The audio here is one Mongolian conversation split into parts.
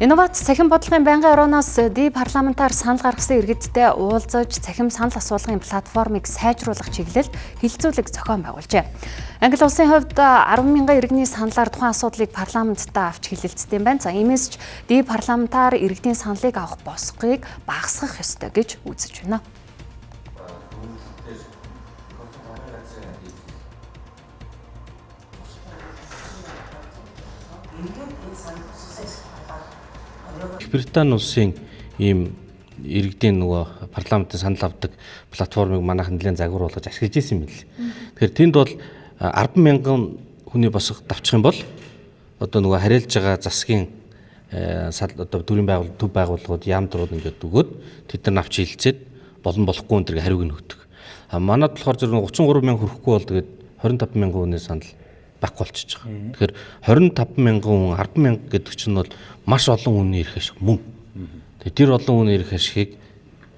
Инновац цахим бодлогын байнгын орооноос ди парламентаар санал гаргасан иргэдтэй уулзаж цахим санал асуулгын платформыг сайжруулах чиглэл хилцүүлэг зохион байгуулжээ. Англи улсын хувьд 10,000 иргэний саналаар тухайн асуудлыг парламенттай авч хэлэлцдэг юм байна. За иймээс ч ди парламентаар иргэдийн саналыг авах босгохыг багасгах ёстой гэж үзэж байна. Британи улсын ийм иргэдийн нөгөө парламентын санал авдаг платформыг манайхан нэлээд загвар болгож ашиглаж ирсэн юм билээ. Тэгэхээр тэнд бол 10,000 хүний босго давчих юм бол одоо нөгөө харьяалж байгаа засгийн одоо төрийн байгууллага төв байгууллагууд яамдрууд ингээд өгөөд тэд нар навч хилцээд болон болохгүй энэ төр хариуг нь өгдөг. Манайд болохоор зөв 33,000 хүрэхгүй бол тэгээд 25,000 хүний санал байхгүй болчихж байгаа. Тэгэхээр 25,000 хүн 10,000 гэдэг чинь бол маш олон хүний ирэх ашиг мөн. Тэгээд тэр олон хүний ирэх ашигыг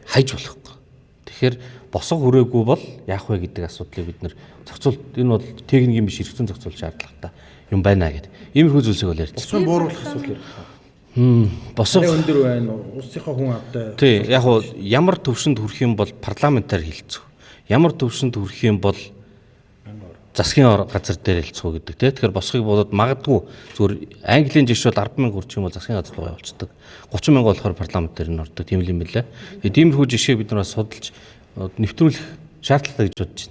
хайж болохгүй. Тэгэхээр босго хүрээгүй бол яах вэ гэдэг асуудлыг бид нэр зохицуул энэ бол техникийн биш хэрэгцээ зохицуул шаардлагатай юм байна гэдэг. Иймэрхүү зүйлсийг бол ярьж байна. Бууруулах асуудал ярих. Босго өндөр байна. Улсынхаа хүн автай. Тий, яг уу ямар төвшөнд хүрэх юм бол парламентаар хэлцүү. Ямар төвшөнд хүрэх юм бол засгийн газар дээр хэлцүү гэдэг тийм. Тэгэхээр босхийг бодоод магадгүй зүгээр Английн жишээ бол 10,000 хүрчих юм бол засгийн газар руу явуулцдаг. 30,000 болохоор парламент дээр нь ордог тийм л юм билээ. Тэгээд тиймэрхүү жишээ бид нар бас судалж нэвтрүүлэх шаардлагатай гэж бодож